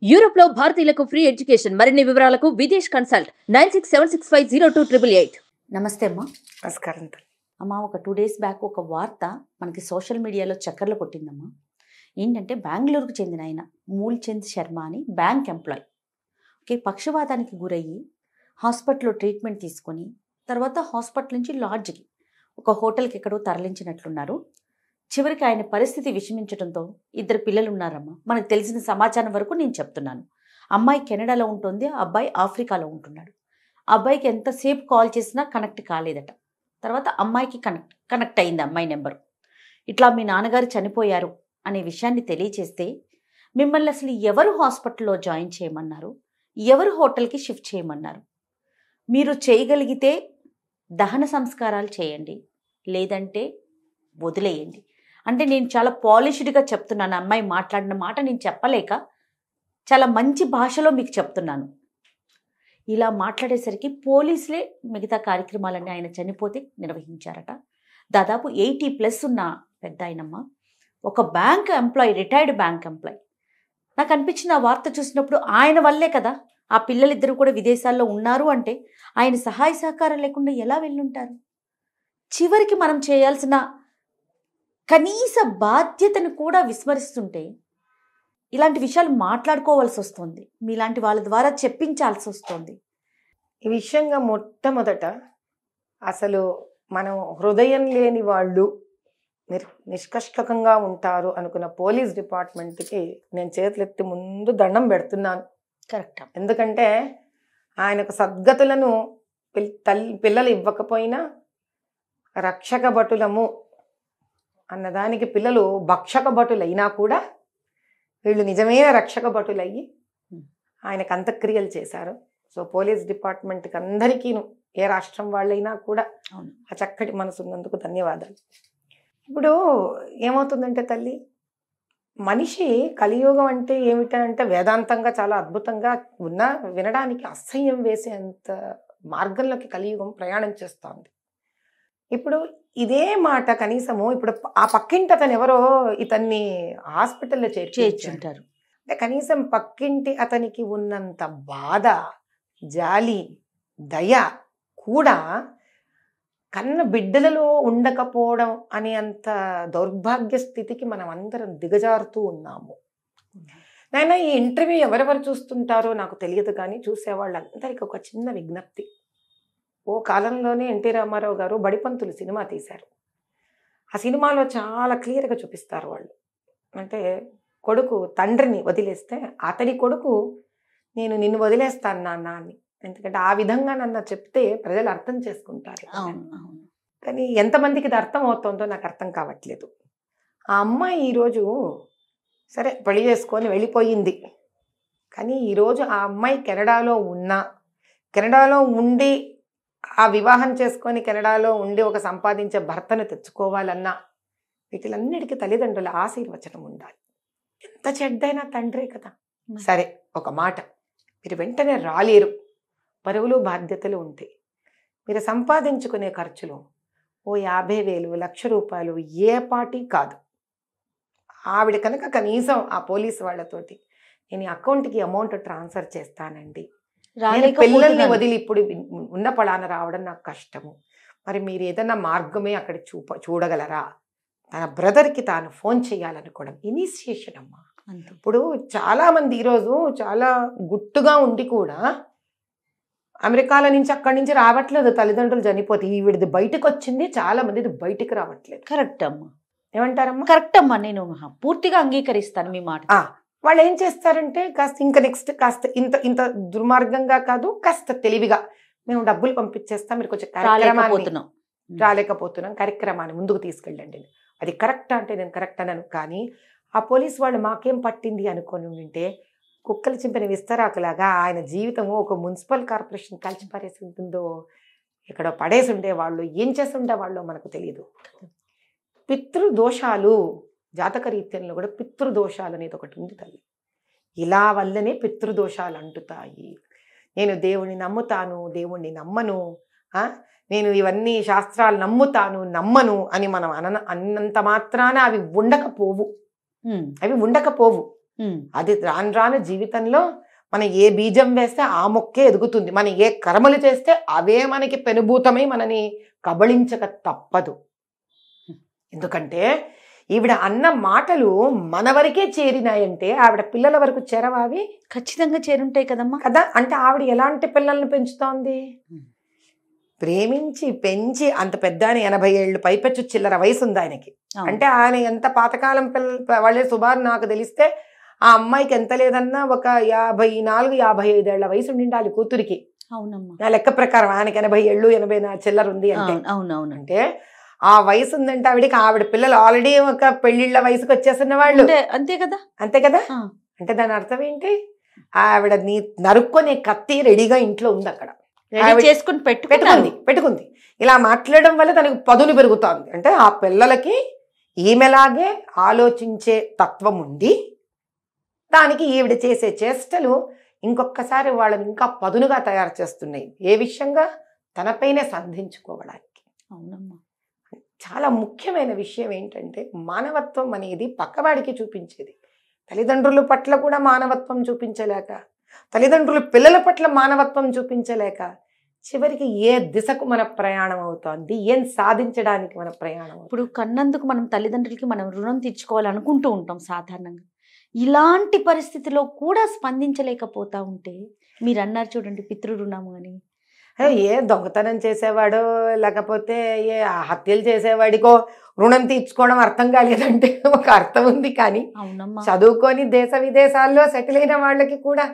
Europe లో భారతీయులకు free education మరిన్ని వివరాలకు విదేశ్ కన్సల్ట్ 9676502888. నమస్తే అమ్మా. నమస్కారం. అమ్మా, ఒక 2 days బ్యాక్ ఒక వార్త మనకి సోషల్ మీడియాలో చక్కర్లు కొట్టిందమ్మా. ఏంటంటే బెంగళూరుకు చెందిన ఆయన మూల్చంద్ శర్మ అని బ్యాంక్ ఎంప్లాయ్. ఓకే, పక్షవాతానికి గురయ్యి హాస్పిటల్లో ట్రీట్మెంట్ తీసుకొని తర్వాత హాస్పిటల్ నుంచి లాడ్జ్కి ఒక హోటల్కి ఎక్కడో తరలించినట్లున్నారు. చివరికి ఆయన పరిస్థితి విషమించడంతో 2 పిల్లలు ఉన్నారమ్మా. మనకు తెలిసిన సమాచారం వరకు నేను చెప్తున్నాను. అమ్మాయి కెనడాలో ఉంటుంది, అబ్బాయి ఆఫ్రికాలో ఉంటున్నాడు. అబ్బాయికి ఎంతసేపు కాల్ చేసినా కనెక్ట్ కాలేదట. తర్వాత అమ్మాయికి కనెక్ట్ అయింది అమ్మాయి నెంబరు. ఇట్లా మీ నాన్నగారు చనిపోయారు అనే విషయాన్ని తెలియచేస్తే మిమ్మల్ని అసలు ఎవరు హాస్పిటల్లో జాయిన్ చేయమన్నారు, ఎవరు హోటల్కి షిఫ్ట్ చేయమన్నారు? మీరు చేయగలిగితే దహన సంస్కారాలు చేయండి, లేదంటే వదిలేయండి. అంటే నేను చాలా పాలిష్డ్గా చెప్తున్నాను. అమ్మాయి మాట్లాడిన మాట నేను చెప్పలేక చాలా మంచి భాషలో మీకు చెప్తున్నాను. ఇలా మాట్లాడేసరికి పోలీసులే మిగతా కార్యక్రమాలన్నీ ఆయన చనిపోతే నిర్వహించారట. దాదాపు 80+ ఉన్న పెద్ద ఆయనమ్మ, ఒక bank employee, retired bank employee. నాకు అనిపించిన ఆ వార్త చూసినప్పుడు ఆయన వల్లే కదా ఆ పిల్లలిద్దరూ కూడా విదేశాల్లో ఉన్నారు అంటే ఆయన సహాయ సహకారం లేకుండా ఎలా వెళ్ళుంటారు? చివరికి మనం చేయాల్సిన కనీస బాధ్యతను కూడా విస్మరిస్తుంటే ఇలాంటి విషయాలు మాట్లాడుకోవాల్సి వస్తుంది. మీలాంటి వాళ్ళ ద్వారా చెప్పించాల్సి వస్తుంది. ఈ విషయంగా మొట్టమొదట అసలు మనం హృదయం లేని వాళ్ళు నిష్కష్టకంగా ఉంటారు అనుకున్న పోలీస్ డిపార్ట్మెంట్కి నేను చేతులెత్తి ముందు దండం పెడుతున్నాను. కరెక్ట్. ఎందుకంటే ఆయనకు సద్గతులను పిల్లలు ఇవ్వకపోయినా రక్షక భటులము అన్నదానికి పిల్లలు భక్షక భటులైనా కూడా వీళ్ళు నిజమైన రక్షక భటులయ్యి ఆయనకు అంత్యక్రియలు చేశారు. సో పోలీస్ డిపార్ట్మెంట్కి అందరికీ ఏ రాష్ట్రం వాళ్ళైనా కూడా ఆ చక్కటి మనసు ఉన్నందుకు ధన్యవాదాలు. ఇప్పుడు ఏమవుతుందంటే తల్లి, మనిషి కలియుగం అంటే ఏమిటంటే వేదాంతంగా చాలా అద్భుతంగా ఉన్నా వినడానికి అసహ్యం వేసేంత మార్గంలోకి కలియుగం ప్రయాణం చేస్తోంది. ఇప్పుడు ఇదే మాట కనీసము ఇప్పుడు ఆ పక్కింటి అతను ఎవరో ఇతన్ని హాస్పిటల్లో చేర్చుంటారు అంటే కనీసం పక్కింటి అతనికి ఉన్నంత బాధ, జాలి, దయ కూడా కన్న బిడ్డలలో ఉండకపోవడం అనే అంత దౌర్భాగ్య స్థితికి మనం అందరం దిగజారుతూ ఉన్నాము. నాయన, ఈ ఇంటర్వ్యూ ఎవరెవరు చూస్తుంటారో నాకు తెలియదు, కానీ చూసేవాళ్ళందరికీ ఒక చిన్న విజ్ఞప్తి. ఓ కాలంలోనే ఎన్టీ రామారావు గారు బడిపంతులు సినిమా తీశారు. ఆ సినిమాలో చాలా క్లియర్గా చూపిస్తారు వాళ్ళు. అంటే కొడుకు తండ్రిని వదిలేస్తే అతని కొడుకు నేను నిన్ను వదిలేస్తాను నాన్న అని. ఎందుకంటే ఆ విధంగా నన్ను చెప్తే ప్రజలు అర్థం చేసుకుంటారు. కానీ ఎంతమందికి ఇది అర్థం అవుతుందో నాకు అర్థం కావట్లేదు. ఆ అమ్మాయి ఈరోజు సరే పెళ్లి చేసుకొని వెళ్ళిపోయింది, కానీ ఈరోజు ఆ అమ్మాయి కెనడాలో ఉండి ఆ వివాహం చేసుకొని కెనడాలో ఉండి ఒక సంపాదించే భర్తను తెచ్చుకోవాలన్నా వీటిలన్నిటికీ తల్లిదండ్రుల ఆశీర్వచనం ఉండాలి. ఎంత చెడ్డైనా తండ్రే కదా. సరే, ఒక మాట, మీరు వెంటనే రాలేరు, పరువులు బాధ్యతలు ఉంటాయి. మీరు సంపాదించుకునే ఖర్చులు ఓ 50,000 1,00,000 ఏ పార్టీ కాదు. ఆవిడ కనుక కనీసం ఆ పోలీసు వాళ్ళతోటి నేను ఈ అకౌంట్కి అమౌంట్ ట్రాన్స్ఫర్ చేస్తానండి, పిల్లల్ని వదిలి ఇప్పుడు ఉన్న పడాన రావడం నాకు కష్టము, మరి మీరు ఏదైనా మార్గమే అక్కడ చూడగలరా, తన బ్రదర్కి తాను ఫోన్ చేయాలనుకోవడం ఇనిషియేషన్ అమ్మా. ఇప్పుడు చాలామంది ఈరోజు చాలా గుట్టుగా ఉండి కూడా అమెరికాల నుంచి అక్కడి నుంచి రావట్లేదు. తల్లిదండ్రులు చనిపోతే ఈవిడిది బయటకు వచ్చింది, చాలా మందిది బయటికి రావట్లేదు. కరెక్ట్ అమ్మా. ఏమంటారమ్మా? కరెక్ట్ అమ్మా, నేను పూర్తిగా అంగీకరిస్తాను మీ మాట. వాళ్ళు ఏం చేస్తారంటే నెక్స్ట్ కాస్త ఇంత దుర్మార్గంగా కాదు, కాస్త తెలివిగా మేము డబ్బులు పంపించేస్తాం, మీరు కొంచెం రాలేకపోతున్నాం, కార్యక్రమాన్ని ముందుకు తీసుకెళ్ళండి. అది కరెక్ట్ అంటే నేను కరెక్ట్ అనను, కానీ ఆ పోలీసు వాళ్ళు మాకేం పట్టింది అనుకొని ఉంటే కుక్కలు చింపిన విస్తరాకులాగా ఆయన జీవితము ఒక మున్సిపల్ కార్పొరేషన్ కలిసి పారేసి ఉంటుందో, ఇక్కడ పడేసి ఉండేవాళ్ళు ఏం చేసి ఉండేవాళ్ళు మనకు తెలియదు. పితృదోషాలు జాతకరీత్యంలో కూడా పితృదోషాలు అనేది ఒకటి ఉంది తల్లి. ఇలా వల్లనే పితృదోషాలు అంటుతాయి. నేను దేవుణ్ణి నమ్ముతాను, దేవుణ్ణి నమ్మను, నేను ఇవన్నీ శాస్త్రాలు నమ్మను అని మనం అన్నంత మాత్రాన అవి ఉండకపోవు. అది రాను రాను జీవితంలో మనం ఏ బీజం వేస్తే ఆ మొక్కే ఎదుగుతుంది. మనం ఏ కర్మలు చేస్తే అవే మనకి పెనుభూతమై మనని కబళించక తప్పదు. ఎందుకంటే ఈవిడ అన్న మాటలు మన వరకే చేరినాయంటే ఆవిడ పిల్లల వరకు చేరవావి ఖచ్చితంగా చేరుంటాయి కదమ్మా. కదా. అంటే ఆవిడ ఎలాంటి పిల్లల్ని పెంచుతోంది? ప్రేమించి పెంచి అంత పెద్ద 80 ఏళ్ళు పైపెచ్చు చిల్లర వయసు ఉంది ఆయనకి. అంటే ఆయన ఎంత పాతకాలం వాళ్ళే సుమారు నాకు తెలిస్తే ఆ అమ్మాయికి ఎంత లేదన్నా ఒక 54-55 ఏళ్ల వయసు ఉండాలి కూతురికి. అవునమ్మా. నా లెక్క ప్రకారం ఆయనకి 80 ఏళ్ళు 80 చిల్లర ఉంది అంటే. అవునవును. అంటే ఆ వయసు ఉందంటే ఆవిడ పిల్లలు ఆల్రెడీ ఒక పెళ్లిళ్ళ వయసుకు వచ్చేస్తున్న వాళ్ళు. అంతే కదా. అంతే కదా. అంటే దాని అర్థం ఏంటి? ఆవిడ నీ నరుక్కునే కత్తి రెడీగా ఇంట్లో ఉంది అక్కడ, చేసుకుని పెట్టుకుంది. ఇలా మాట్లాడడం వల్ల తనకు పదును పెరుగుతోంది. అంటే ఆ పిల్లలకి ఈమెలాగే ఆలోచించే తత్వం ఉంది. దానికి ఈవిడ చేసే చేష్టలు ఇంకొకసారి వాళ్ళని ఇంకా పదునుగా తయారు చేస్తున్నాయి. ఏ విషయంగా? తనపైనే సంధించుకోవడానికి. అవునమ్మా. చాలా ముఖ్యమైన విషయం ఏంటంటే మానవత్వం అనేది పక్కవాడికి చూపించేది. తల్లిదండ్రుల పట్ల కూడా మానవత్వం చూపించలేక, తల్లిదండ్రులు పిల్లల పట్ల మానవత్వం చూపించలేక చివరికి ఏ దిశకు మన ప్రయాణం అవుతోంది, ఏం సాధించడానికి మన ప్రయాణం? ఇప్పుడు కన్నందుకు మనం తల్లిదండ్రులకి మనం రుణం తీర్చుకోవాలనుకుంటూ ఉంటాం సాధారణంగా. ఇలాంటి పరిస్థితిలో కూడా స్పందించలేకపోతా ఉంటే మీరు అన్నారు చూడండి పితృ రుణము అని. ఏ దొంగతనం చేసేవాడో లేకపోతే ఏ హత్యలు చేసేవాడికో రుణం తీర్చుకోవడం అర్థం కాలేదంటే ఒక అర్థం ఉంది. కానీ చదువుకొని దేశ విదేశాల్లో సెటిల్ అయిన వాళ్ళకి కూడా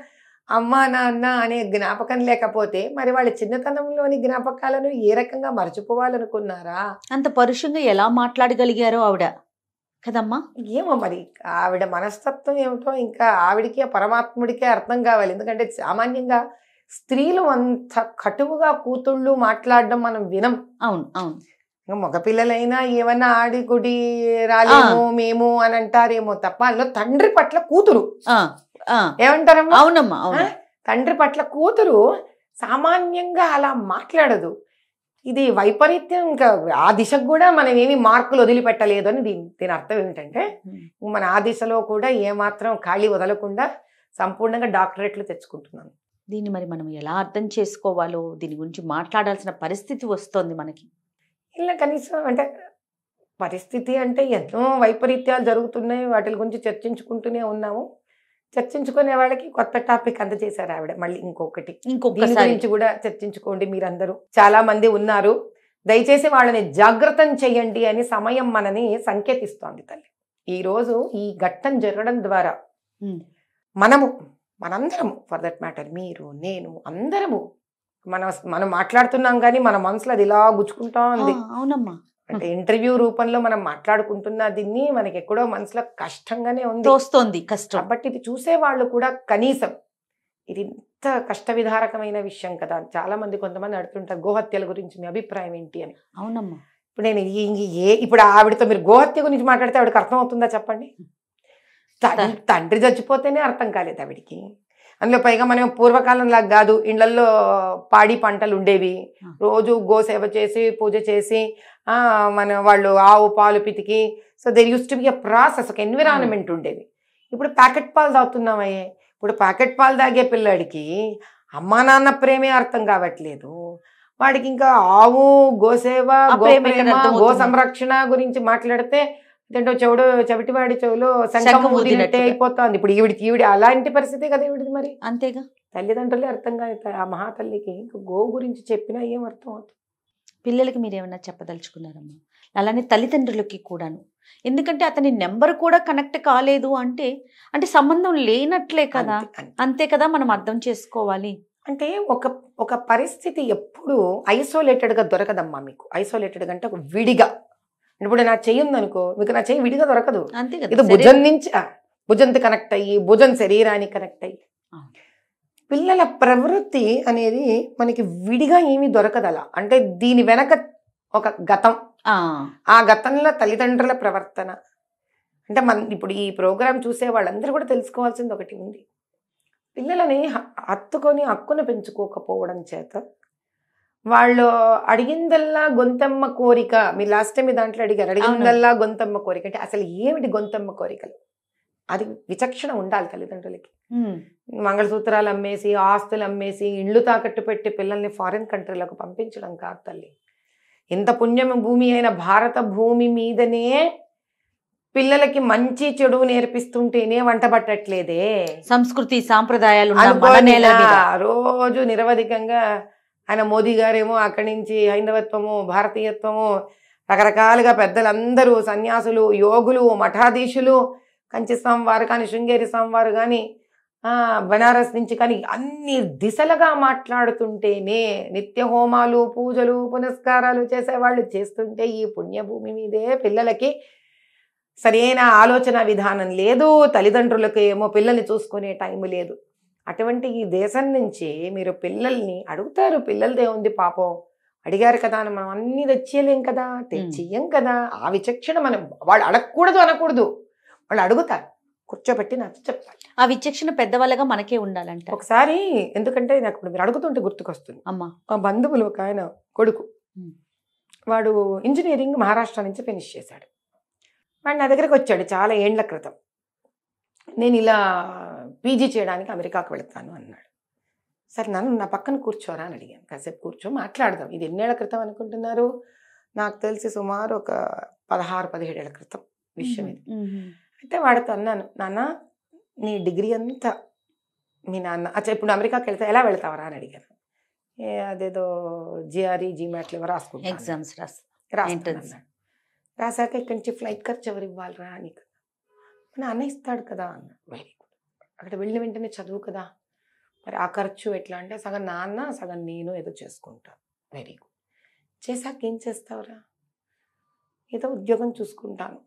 అమ్మా నాన్న అనే జ్ఞాపకం లేకపోతే మరి వాళ్ళ చిన్నతనంలోని జ్ఞాపకాలను ఏ రకంగా మర్చిపోవాలనుకున్నారా? అంత పరుషంగా ఎలా మాట్లాడగలిగారో ఆవిడ కదమ్మా. ఏమో మరి ఆవిడ మనస్తత్వం ఏమిటో ఇంకా ఆవిడికి పరమాత్ముడికే అర్థం కావాలి. ఎందుకంటే సామాన్యంగా స్త్రీలు అంత కటువుగా కూతుళ్ళు మాట్లాడడం మనం వినం. అవును. మగపిల్లలైనా ఏమన్నా ఆడి గుడి రాలేమో మేము అని అంటారేమో తప్ప అందులో తండ్రి పట్ల కూతురు ఏమంటారమ్మా? అవునమ్మా. తండ్రి పట్ల కూతురు సామాన్యంగా అలా మాట్లాడదు. ఇది వైపరీత్యం. ఇంకా ఆ దిశకు కూడా మనం ఏమి మార్కులు వదిలిపెట్టలేదు అని దీని అర్థం ఏమిటంటే మన ఆ దిశలో కూడా ఏమాత్రం ఖాళీ వదలకుండా సంపూర్ణంగా డాక్టరేట్లు తెచ్చుకుంటున్నాను. దీన్ని మరి మనం ఎలా అర్థం చేసుకోవాలో దీని గురించి మాట్లాడాల్సిన పరిస్థితి వస్తుంది మనకి. ఇలా కనీసం అంటే పరిస్థితి అంటే ఎన్నో వైపరీత్యాలు జరుగుతున్నాయి, వాటి గురించి చర్చించుకుంటూనే ఉన్నాము. చర్చించుకునే వాళ్ళకి కొత్త టాపిక్ అందజేశారు ఆవిడ. మళ్ళీ దీని గురించి కూడా చర్చించుకోండి మీరందరూ. చాలా మంది ఉన్నారు, దయచేసి వాళ్ళని జాగ్రత్తం చెయ్యండి అని సమయం మనని సంకేతిస్తోంది తల్లి. ఈరోజు ఈ ఘట్టం జరగడం ద్వారా మనందరము, ఫర్ దట్ మ్యాటర్ మీరు నేను అందరము మనం మాట్లాడుతున్నాం కానీ మన మనసులో అది ఇలా గుచ్చుకుంటా ఉంది. అవునమ్మా. అంటే ఇంటర్వ్యూ రూపంలో మనం మాట్లాడుకుంటున్న దీన్ని మనకి ఎక్కడో మనసులో కష్టంగానే ఉంది, తోస్తోంది కష్టం. బట్ ఇది చూసే వాళ్ళు కూడా కనీసం ఇది ఇంత కష్ట విధారకమైన విషయం కదా. చాలా మంది కొంతమంది అడుగుతుంటారు గోహత్యల గురించి మీ అభిప్రాయం ఏంటి అని. అవునమ్మా. ఇప్పుడు నేను ఇప్పుడు ఆవిడతో మీరు గోహత్య గురించి మాట్లాడితే ఆవిడకి అర్థం అవుతుందా చెప్పండి? తండ్రి చచ్చిపోతేనే అర్థం కాలేదు ఆవిడికి. అందులో పైగా మనం పూర్వకాలంలాగా కాదు, ఇళ్లల్లో పాడి పంటలు ఉండేవి, రోజు గోసేవ చేసి పూజ చేసి వాళ్ళు ఆవు పాలు పితికి, so there use to be a process, ఒక ఎన్విరాన్మెంట్ ఉండేది. ఇప్పుడు ప్యాకెట్ పాలు తాగుతున్నామయ్యే. ఇప్పుడు ప్యాకెట్ పాలు తాగే పిల్లాడికి అమ్మా నాన్న ప్రేమే అర్థం కావట్లేదు. వాడికి ఇంకా ఆవు గోసేవ గో సంరక్షణ గురించి మాట్లాడితే ఏంటో చెవిటివాడి చెవులో శంఖం ఊదినట్టే అయిపోతుంది. ఇప్పుడు ఈవిడ అలాంటి పరిస్థితి కదా ఈవిడిది. మరి అంతేగా, తల్లిదండ్రులే అర్థం కాదు ఆ మహాతల్లికి. ఇంకా గో గురించి చెప్పినా ఏం అర్థం అవుతుంది? పిల్లలకి మీరు ఏమైనా చెప్పదలుచుకున్నారమ్మా? అలానే తల్లిదండ్రులకి కూడాను. ఎందుకంటే అతని నెంబర్ కూడా కనెక్ట్ కాలేదు అంటే సంబంధం లేనట్లే కదా. అంతే కదా, మనం అర్థం చేసుకోవాలి. అంటే ఒక పరిస్థితి ఎప్పుడు ఐసోలేటెడ్గా దొరకదమ్మా మీకు. ఐసోలేటెడ్గా అంటే ఒక విడిగా. ఇప్పుడు నా చెయ్యి ఉందనుకో, మీకు నా చెయ్యి విడిగా దొరకదు. అంతే కదా, ఇది భుజం నుంచి భుజంతో కనెక్ట్ అయ్యి భుజం శరీరానికి కనెక్ట్ అయ్యి. పిల్లల ప్రవృత్తి అనేది మనకి విడిగా ఏమీ దొరకదు అలా. అంటే దీని వెనక ఒక గతం, ఆ గతంలో తల్లిదండ్రుల ప్రవర్తన. అంటే ఇప్పుడు ఈ ప్రోగ్రాం చూసే వాళ్ళందరూ కూడా తెలుసుకోవాల్సింది ఒకటి ఉంది. పిల్లలని హక్కును పెంచుకోకపోవడం చేత వాళ్ళు అడిగిందల్లా గొంతమ్మ కోరిక. మీరు లాస్ట్ టైం మీ దాంట్లో అడిగారు, అడిగిందల్లా గొంతమ్మ కోరిక అంటే అసలు ఏమిటి గొంతమ్మ కోరికలు? అది విచక్షణ ఉండాలి తల్లిదండ్రులకి. మంగళసూత్రాలు అమ్మేసి, ఆస్తులు అమ్మేసి, ఇళ్ళు తాకట్టు పెట్టి పిల్లల్ని ఫారిన్ కంట్రీలకు పంపించడం కాదు తల్లి. ఎంత పుణ్యం భూమి అయిన భారత భూమి మీదనే పిల్లలకి మంచి చెడు నేర్పిస్తుంటేనే వంట పట్టట్లేదే. సంస్కృతి సాంప్రదాయాలు రోజు నిరవధికంగా ఆయన మోదీ గారేమో అక్కడి నుంచి హైందవత్వము, భారతీయత్వము, రకరకాలుగా పెద్దలందరూ సన్యాసులు, యోగులు, మఠాధీశులు, కంచి స్వామివారు కానీ, శృంగేరి స్వామివారు కానీ, బనారస్ నుంచి కానీ అన్ని దిశలుగా మాట్లాడుతుంటేనే, నిత్య హోమాలు, పూజలు, పునస్కారాలు చేసేవాళ్ళు చేస్తుంటే ఈ పుణ్యభూమి మీదే పిల్లలకి సరైన ఆలోచన విధానం లేదు. తల్లిదండ్రులకు ఏమో పిల్లల్ని చూసుకునే టైం లేదు. అటువంటి ఈ దేశం నుంచి మీరు పిల్లల్ని అడుగుతారు. పిల్లలదే ఉంది పాపం, అడిగారు కదా అని మనం అన్ని తెచ్చేయలేం కదా, తెచ్చియ్యం కదా. ఆ విచక్షణ మనం వాళ్ళు అడగకూడదు అనకూడదు, వాళ్ళు అడుగుతారు, కూర్చోబెట్టి నాకు చెప్పాలి. ఆ విచక్షణ పెద్దవాళ్ళగా మనకే ఉండాలంట. ఒకసారి ఎందుకంటే నాకు ఇప్పుడు మీరు అడుగుతుంటే గుర్తుకొస్తుంది. అమ్మా, మా బంధువులు ఒక ఆయన కొడుకు, వాడు ఇంజనీరింగ్ మహారాష్ట్ర నుంచి ఫినిష్ చేశాడు. వాడు నా దగ్గరికి వచ్చాడు చాలా ఏండ్ల క్రితం. నేను ఇలా పీజీ చేయడానికి అమెరికాకు వెళతాను అన్నాడు. సరే నన్ను నా పక్కన కూర్చోరా అని అడిగాను. కాసేపు కూర్చో మాట్లాడదాం. ఇది ఎన్నేళ్ల క్రితం అనుకుంటున్నారు? నాకు తెలిసి సుమారు ఒక 16-17 ఏళ్ల క్రితం విషయం ఇది. అయితే వాడితో అన్నాను, నాన్న నీ డిగ్రీ అంతా మీ నాన్న ఇప్పుడు అమెరికాకి వెళ్తే ఎలా వెళ్తావరా అని అడిగాను. అదేదో జిఆర్ఈ జీమాట్లు ఎవరు రాసుకుంటా, ఎగ్జామ్స్ రాసుకున్నాను. రాశాక ఇక్కడి నుంచి ఫ్లైట్ ఖర్చు ఎవరు ఇవ్వాలరా నీకు? నాన్న ఇస్తాడు కదా అన్న. Very good. అక్కడ వెళ్ళిన వెంటనే చదువు కదా, మరి ఆ ఖర్చు ఎట్లా అంటే సగం నాన్న సగం నేను ఏదో చేసుకుంటాను. Very good. చేశాక ఏం చేస్తావురా? ఏదో ఉద్యోగం చూసుకుంటాను.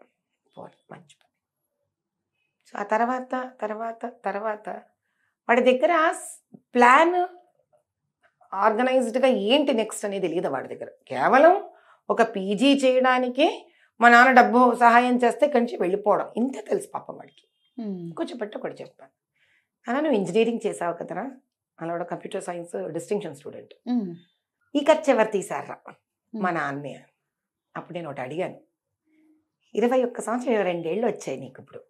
మంచి పని. సో ఆ తర్వాత తర్వాత తర్వాత వాడి దగ్గర ప్లాన్ ఆర్గనైజ్డ్గా ఏంటి నెక్స్ట్ అనేది తెలియదు వాడి దగ్గర. కేవలం ఒక పీజీ చేయడానికి మా నాన్న డబ్బు సహాయం చేస్తే ఇక్కడి నుంచి వెళ్ళిపోవడం, ఇంతే తెలుసు పాపం వాడికి. కొంచెం పెట్టి ఒకటి చెప్పాను, అలా నువ్వు ఇంజనీరింగ్ చేసావు కదరా, అలా కూడా కంప్యూటర్ సైన్స్ డిస్టింక్షన్ స్టూడెంట్, ఈ ఖర్చు ఎవరు తీసారా? మా నాన్నే. అప్పుడు నేను ఒకటి అడిగాను, 21 సంవత్సరం 22 ఏళ్ళు వచ్చాయి నీకు, ఇప్పుడు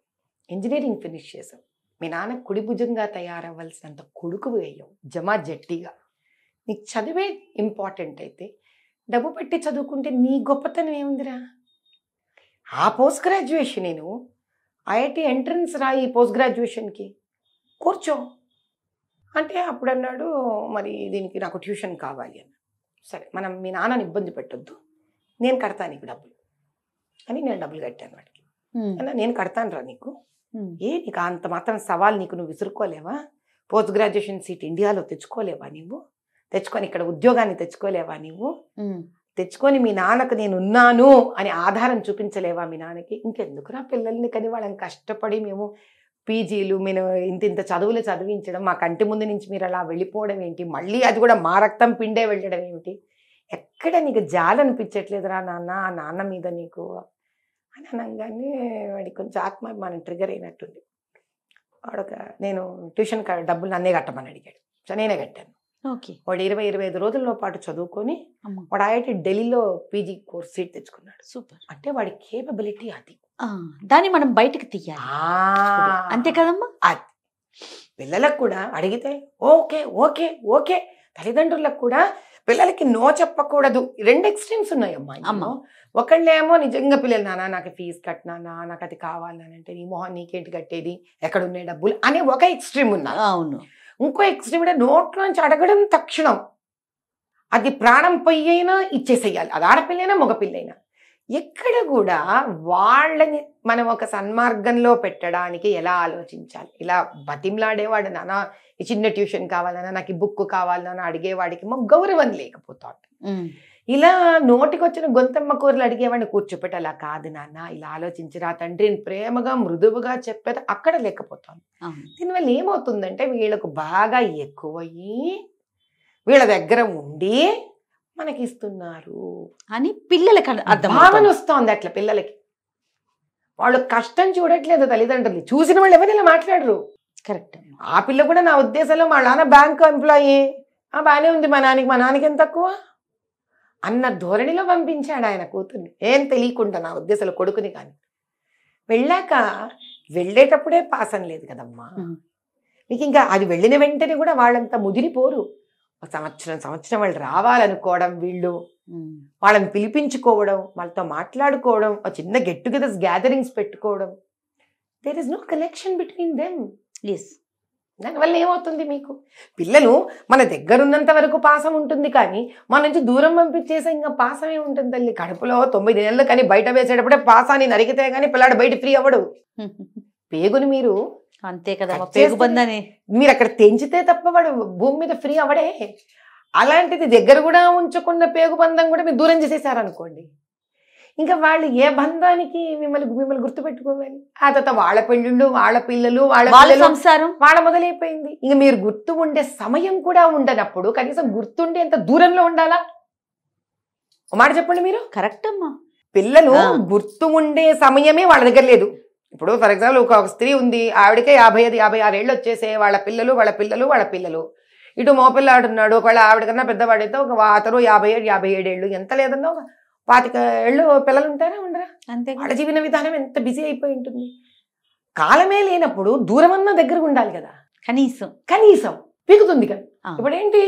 ఇంజనీరింగ్ ఫినిష్ చేసావు, మీ నాన్న కుడి భుజంగా తయారవ్వాల్సినంత కొడుకు వేయవు జమా జట్టిగా, నీకు చదివే ఇంపార్టెంట్ అయితే డబ్బు పెట్టి చదువుకుంటే నీ గొప్పతనం ఏముందిరా? ఆ పోస్ట్ గ్రాడ్యుయేషన్ నేను ఐఐటి ఎంట్రన్స్ రా, ఈ పోస్ట్ గ్రాడ్యుయేషన్కి కూర్చో అంటే అప్పుడు అన్నాడు, మరి దీనికి నాకు ట్యూషన్ కావాలి అన్న. సరే మనం మీ నాన్నని ఇబ్బంది పెట్టొద్దు, నేను కడతాను నీకు డబ్బులు అని నేను డబ్బులు కట్టాను వాడికి. అన్న నేను కడతాను రా నీకు, నీకు అంత మాత్రం సవాల్ నీకు నువ్వు విసురుకోలేవా? పోస్ట్ గ్రాడ్యుయేషన్ సీట్ ఇండియాలో తెచ్చుకోలేవా నువ్వు? తెచ్చుకొని ఇక్కడ ఉద్యోగాన్ని తెచ్చుకోలేవా నువ్వు? తెచ్చుకొని మీ నాన్నకు నేను ఉన్నాను అని ఆధారం చూపించలేవా మీ నాన్నకి? ఇంకెందుకురా పిల్లల్ని కని వాళ్ళని కష్టపడి మేము పీజీలు మేము ఇంత చదువులు చదివించడం, మా కంటి ముందు నుంచి మీరు అలా వెళ్ళిపోవడం ఏంటి? మళ్ళీ అది కూడా మా రక్తం పిండే వెళ్ళడం ఏమిటి? ఎక్కడ నీకు జాలి అనిపించట్లేదురా నాన్న ఆ నాన్న మీద నీకు అని అనగానే వాడికి కొంచెం ఆత్మాభిమానం ట్రిగర్ అయినట్టుంది. వాడొక నేను ట్యూషన్ డబ్బులు నన్నే కట్టమని అడిగాడు. సో నేనే కట్టాను. వాడు 20-25 రోజుల్లో పాటు చదువుకొని వాడు ఐఐటి ఢిల్లీలో పీజీ కోర్స్ సీట్ తెచ్చుకున్నాడు. సూపర్. అంటే వాడి కేపబిలిటీ అది, దాన్ని మనం బయటకు తీయాలి అంతే కదమ్మా. అది పిల్లలకు కూడా అడిగితే ఓకే ఓకే ఓకే, తల్లిదండ్రులకు కూడా పిల్లలకి నో చెప్పకూడదు. 2 ఎక్స్ట్రీమ్స్ ఉన్నాయమ్మా అమ్మ. ఒకళ్ళేమో నిజంగా పిల్లలు నాన్న నాకు ఫీజు కట్టినా, నాకు అది కావాలని అంటే నీ మొహం నీకేంటి కట్టేది, ఎక్కడున్నాయి డబ్బులు అనే ఒక ఎక్స్ట్రీమ్ ఉన్నా. అవును. ఇంకో ఎక్స్ట్రీమ్ అంటే నోట్లోంచి అడగడం తక్షణం, అది ప్రాణం పొయ్యైనా ఇచ్చేసేయాలి, అది ఆడపిల్లైనా మగపిల్లైనా. ఎక్కడ కూడా వాళ్ళని మనం ఒక సన్మార్గంలో పెట్టడానికి ఎలా ఆలోచించాలి, ఇలా బతిమలాడేవాడు నాన్న ఈ చిన్న ట్యూషన్ కావాలన్నా, నాకు ఈ బుక్ కావాలన్నా అడిగేవాడికి మాకు గౌరవం లేకపోతుంది. ఇలా నోటికొచ్చిన గొంతమ్మ కూరలు అడిగేవాడిని కూర్చోపెట్టి అలా కాదు నాన్న ఇలా ఆలోచించిరా తండ్రిని ప్రేమగా మృదువుగా చెప్పేది అక్కడ లేకపోతాను. దీనివల్ల ఏమవుతుందంటే వీళ్ళకు బాగా ఎక్కువయ్యి వీళ్ళ దగ్గర ఉండి మనకి ఇస్తున్నారు అని పిల్లలకి భావన వస్తుంది. అట్లా పిల్లలకి వాళ్ళు కష్టం చూడట్లేదు తల్లిదండ్రులు, చూసిన వాళ్ళు ఎవరైనా మాట్లాడరు. కరెక్ట్. ఆ పిల్ల కూడా నా ఉద్దేశంలో మా నాన్న బ్యాంకు ఎంప్లాయీ, బాగానే ఉంది, మా నాన్నకి ఎంత తక్కువ అన్న ధోరణిలో పంపించాడు ఆయన కూతుర్ని, ఏం తెలియకుండా నా ఉద్దేశంలో కొడుకుని. కానీ వెళ్ళాక వెళ్ళేటప్పుడే పాస్ అని లేదు కదమ్మా. మీకు ఇంకా అది వెళ్ళిన వెంటనే కూడా వాళ్ళంతా ముదిరిపోరు. సంవత్సరం వాళ్ళు రావాలనుకోవడం, వీళ్ళు వాళ్ళని పిలిపించుకోవడం, వాళ్ళతో మాట్లాడుకోవడం, చిన్న గెట్ టుగెదర్స్ గ్యాదరింగ్స్ పెట్టుకోవడం. There is no connection between them. దానివల్ల ఏమవుతుంది, మీకు పిల్లలు మన దగ్గర ఉన్నంత వరకు పాసం ఉంటుంది, కానీ మన నుంచి దూరం పంపించేసే ఇంకా పాసమే ఉంటుంది తల్లి. కడుపులో 9 నెలలు కానీ బయట వేసేటప్పుడే పాసాన్ని నరికితే కానీ పిల్లాడు బయట ఫ్రీ అవ్వడు. పేగుని మీరు అంతే కదా, పేగుబంధాన్ని మీరు అక్కడ తెంచితే తప్ప వాడు భూమి మీద ఫ్రీ అవ్వడే. అలాంటిది దగ్గర కూడా ఉంచుకున్న పేగు బంధం కూడా మీరు దూరం చేసేసారనుకోండి, ఇంకా వాళ్ళు ఏ బంధానికి మిమ్మల్ని గుర్తుపెట్టుకోవాలి. ఆ తర్వాత వాళ్ళ పెళ్ళిళ్ళు, వాళ్ళ పిల్లలు, వాళ్ళ సంసారం వాళ్ళ మొదలైపోయింది. ఇంక మీరు గుర్తు ఉండే సమయం కూడా ఉండనప్పుడు కనీసం గుర్తుండేంత దూరంలో ఉండాలా? ఒక మాట చెప్పండి మీరు. కరెక్ట్ అమ్మా. పిల్లలు గుర్తు ఉండే సమయమే వాళ్ళ దగ్గర లేదు. ఇప్పుడు ఫర్ ఎగ్జాంపుల్ ఒక స్త్రీ ఉంది, ఆవిడకే 55-56 ఏళ్ళు వచ్చేసే, వాళ్ళ పిల్లలు ఇటు మోపిల్లాడున్నాడు, ఒకవేళ ఆవిడకన్నా పెద్దవాడైతే అతను 57 ఏళ్ళు, ఎంత లేదన్నా 25 ఏళ్ళు పిల్లలు ఉంటారా ఉండరా? అంతే. వాళ్ళ జీవన విధానం ఎంత బిజీ అయిపోయి ఉంటుంది. కాలమే లేనప్పుడు దూరమన్నా దగ్గరకు ఉండాలి కదా, కనీసం పీకుతుంది కదా. ఇప్పుడు ఏంటి,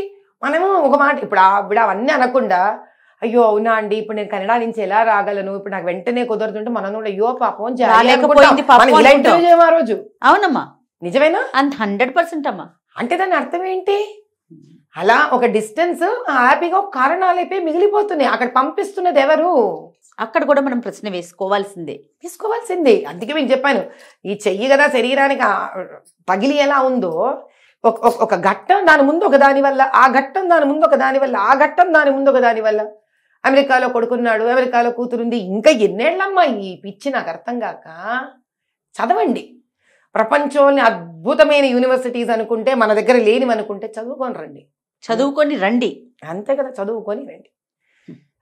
మనము ఒక మాట ఇప్పుడు ఆవిడ అవన్నీ అనకుండా, అయ్యో అవునా అండి ఇప్పుడు నేను కెనడా నుంచి ఎలా రాగలను, ఇప్పుడు నాకు వెంటనే కుదరదుంటే మనం కూడా అయ్యో పాపం చేయము ఆ రోజు. అవునమ్మా, నిజమేనా? 100% అమ్మా. అంటే దాని అర్థం ఏంటి, అలా ఒక డిస్టెన్స్ హ్యాపీగా కారణాలైపోయి మిగిలిపోతున్నాయి. అక్కడ పంపిస్తున్నది ఎవరు? అక్కడ కూడా మనం ప్రశ్న వేసుకోవాల్సిందే. అందుకే మీకు చెప్పాను, ఈ చెయ్యి కదా శరీరానికి పగిలి ఎలా ఉందో, ఒక ఘట్టం దాని ముందు ఒక దాని వల్ల, ఆ ఘట్టం దాని ముందు ఒక దాని వల్ల, ఆ ఘట్టం దాని ముందు ఒక దాని వల్ల. అమెరికాలో కొడుకున్నాడు, అమెరికాలో కూతురుంది, ఇంకా ఎన్నేళ్లమ్మా ఈ పిచ్చి నాకు అర్థం కాక. చదవండి, ప్రపంచంలోని అద్భుతమైన యూనివర్సిటీస్ అనుకుంటే, మన దగ్గర లేనివి అనుకుంటే చదువుకొని రండి. అంతే కదా, చదువుకొని రండి.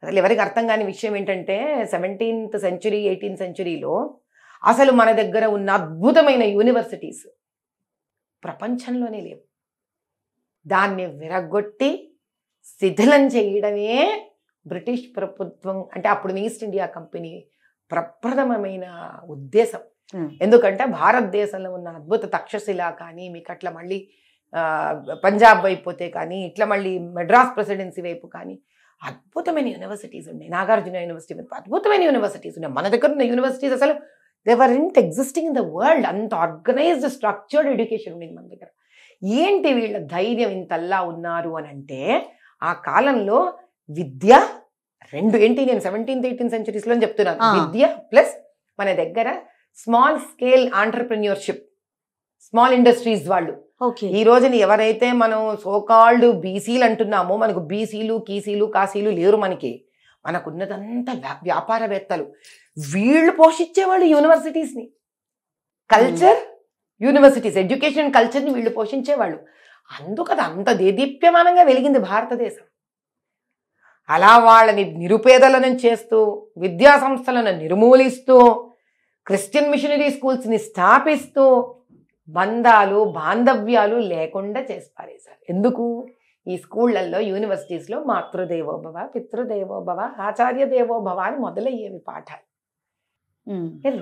అసలు ఎవరికి అర్థం కాని విషయం ఏంటంటే 17th century 18th centuryలో అసలు మన దగ్గర ఉన్న అద్భుతమైన యూనివర్సిటీస్ ప్రపంచంలోనే లేవు. దాన్ని విరగొట్టి శిథిలం చేయడమే బ్రిటిష్ ప్రభుత్వం, అంటే అప్పుడు ఈస్ట్ ఇండియా కంపెనీ ప్రప్రథమమైన ఉద్దేశం. ఎందుకంటే భారతదేశంలో ఉన్న అద్భుత తక్షశిల కానీ, మీకు అట్లా మళ్ళీ పంజాబ్ వైపు పోతే కానీ, ఇట్లా మళ్ళీ మెడ్రాస్ ప్రెసిడెన్సీ వైపు కానీ అద్భుతమైన యూనివర్సిటీస్ ఉన్నాయి. నాగార్జున యూనివర్సిటీ అద్భుతమైన యూనివర్సిటీస్ ఉన్నాయి. మన దగ్గర ఉన్న యూనివర్సిటీస్ అసలు దేవరెంట్ ఎగ్జిస్టింగ్ ఇన్ ద వరల్డ్. అంత ఆర్గనైజ్డ్ స్ట్రక్చర్డ్ ఎడ్యుకేషన్ ఉంది మన దగ్గర. ఏంటి వీళ్ళ ధైర్యం ఇంతల్లా ఉన్నారు అని అంటే, ఆ కాలంలో విద్య రెండు ఏంటి, నేను 17th 18th centuries లో చెప్తున్నాను. విద్య ప్లస్ మన దగ్గర small scale entrepreneurship, small industries వాళ్ళు. ఈ రోజుని ఎవరైతే మనం సోకాల్డ్ బీసీలు అంటున్నామో, మనకు బీసీలు కీసీలు కాసీలు లేరు. మనకున్నదంతా వ్యాపారవేత్తలు. వీళ్ళు పోషించేవాళ్ళు యూనివర్సిటీస్ని, కల్చర్ యూనివర్సిటీస్, ఎడ్యుకేషన్ కల్చర్ని వీళ్ళు పోషించేవాళ్ళు. అందుకది అంత దేదీప్యమానంగా వెలిగింది భారతదేశం. అలా వాళ్ళని నిరుపేదలను చేస్తూ, విద్యా సంస్థలను నిర్మూలిస్తూ, క్రిస్టియన్ మిషనరీ స్కూల్స్ని స్థాపిస్తూ, బంధాలు బాంధవ్యాలు లేకుండా చేసి పారేశారు. ఎందుకు? ఈ స్కూళ్ళల్లో యూనివర్సిటీస్లో మాతృదేవోభవ, పితృదేవోభవ, ఆచార్య దేవోభవ అని మొదలయ్యేవి పాఠాలు.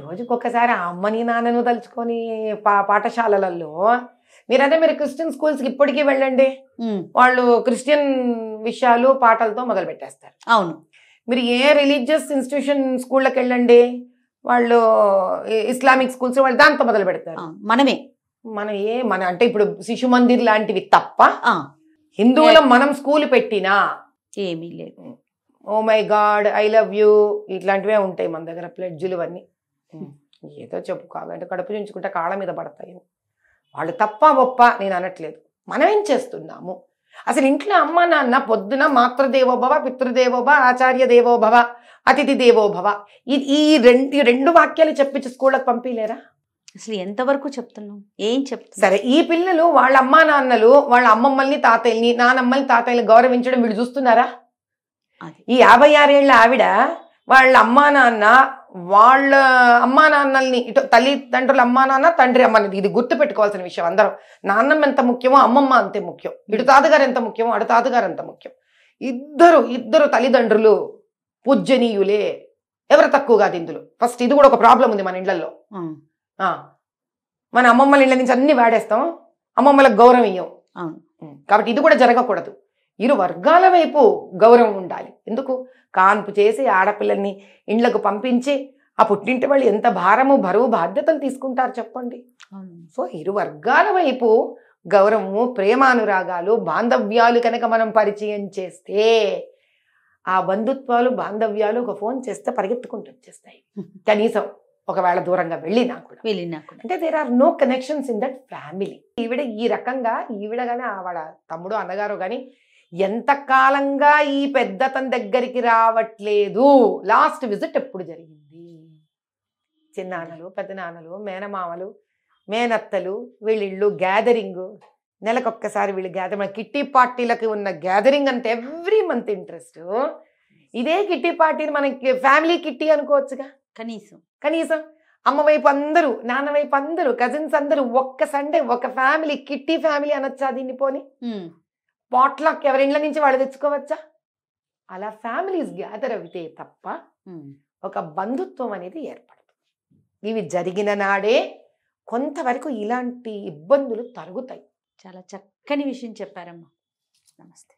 రోజుకొకసారి ఆ అమ్మని నాన్నను తలుచుకొని పాఠశాలలలో మీరు క్రిస్టియన్ స్కూల్స్కి ఇప్పటికీ వెళ్ళండి, వాళ్ళు క్రిస్టియన్ విషయాలు పాటలతో మొదలు పెట్టేస్తారు. అవును. మీరు ఏ రిలీజియస్ ఇన్స్టిట్యూషన్ స్కూళ్ళకి వెళ్ళండి, వాళ్ళు ఇస్లామిక్ స్కూల్స్ వాళ్ళు దాంతో మొదలు పెడతారు. మన అంటే ఇప్పుడు శిశు మందిర్ లాంటివి తప్ప హిందువుల మనం స్కూల్ పెట్టినా ఏమీ లేదు. Oh my God, I love you, ఇట్లాంటివే ఉంటాయి మన దగ్గర, ప్లెడ్జులు అన్నీ. ఏదో చెప్పు కాదంటే కడుపు చుంచుకుంటే కాళ్ళ మీద పడతాయి. వాళ్ళు తప్ప గొప్ప నేను అనట్లేదు. మనం ఏం చేస్తున్నాము అసలు? ఇంట్లో అమ్మ నాన్న పొద్దున మాతృదేవోభవ, పితృదేవోభవ, ఆచార్య దేవోభవ, అతిథి దేవోభవ, ఈ రెండు వాక్యాలు చెప్పించి స్కూళ్ళకి పంపిలేరా? అసలు ఎంతవరకు చెప్తున్నాం, ఏం చెప్తాం? సరే, ఈ పిల్లలు వాళ్ళ అమ్మా నాన్నలు వాళ్ళ అమ్మమ్మల్ని తాతయ్యని, నానమ్మల్ని తాతయ్యని గౌరవించడం వీళ్ళు చూస్తున్నారా? ఈ 56 ఏళ్ల ఆవిడ వాళ్ళ అమ్మా నాన్న, వాళ్ళ అమ్మా నాన్నల్ని, ఇటు తల్లిదండ్రుల అమ్మా నాన్న, తండ్రి అమ్మని, ఇది గుర్తు పెట్టుకోవాల్సిన విషయం. అందరం నాన్నమ్మ ఎంత ముఖ్యమో అమ్మమ్మ అంతే ముఖ్యం. ఇటు తాతగారు ఎంత ముఖ్యమో అటు తాతగారు ఎంత ముఖ్యం. ఇద్దరు తల్లిదండ్రులు పూజ్యనీయులే, ఎవరు తక్కువ కాదు ఇందులో. ఫస్ట్ ఇది కూడా ఒక ప్రాబ్లం ఉంది మన ఇళ్లలో. మన అమ్మమ్మల ఇళ్ళ నుంచి అన్ని వాడేస్తాం, అమ్మమ్మలకు గౌరవం ఇవ్వం. అవును. కాబట్టి ఇది కూడా జరగకూడదు. ఇరు వర్గాల వైపు గౌరవం ఉండాలి. ఎందుకు? కాన్పు చేసి ఆడపిల్లల్ని ఇండ్లకు పంపించి ఆ పుట్టింటి వాళ్ళు ఎంత భారము బరువు బాధ్యతలు తీసుకుంటారు చెప్పండి. సో ఇరు వర్గాల వైపు గౌరవము, ప్రేమానురాగాలు, బాంధవ్యాలు కనుక మనం పరిచయం చేస్తే ఆ బంధుత్వాలు, బాంధవ్యాలు ఒక ఫోన్ చేస్తే పరిగెత్తుకుంటూ వచ్చేస్తాయి. కనీసం ఒకవేళ దూరంగా వెళ్ళినా కూడా. అంటే there are no connections in that family. ఈవిడ ఈ రకంగా, ఈవిడ కానీ వాళ్ళ తమ్ముడు అన్నగారు కానీ ఎంత కాలంగా ఈ పెద్దతని దగ్గరికి రావట్లేదు. లాస్ట్ విజిట్ ఎప్పుడు జరిగింది? చిన్నాన్నలు, పెద్దనాన్నలు, మేనమామలు, మేనత్తలు, వీళ్ళిళ్ళు గ్యాదరింగ్, నెలకొక్కసారి వీళ్ళు గ్యాదరింగ్. కిట్టి పార్టీలకి ఉన్న గ్యాదరింగ్ అంటే ఎవ్రీ మంత్ ఇంట్రెస్ట్. ఇదే కిట్టి పార్టీని మనకి ఫ్యామిలీ కిట్టి అనుకోవచ్చుగా. కనీసం అమ్మ వైపు అందరూ, నాన్న వైపు అందరూ, కజిన్స్ అందరూ ఒక్క సండే ఒక ఫ్యామిలీ కిట్టి ఫ్యామిలీ అనొచ్చా దీన్ని? పోని పాట్లాక్ ఎవరిండ్ల నుంచి వాళ్ళు తెచ్చుకోవచ్చా? అలా ఫ్యామిలీస్ గ్యాదర్ అవుతే తప్ప ఒక బంధుత్వం అనేది ఏర్పడదు. ఇవి జరిగిన నాడే కొంతవరకు ఇలాంటి ఇబ్బందులు తరుగుతాయి. చాలా చక్కని విషయం చెప్పారమ్మా. నమస్తే.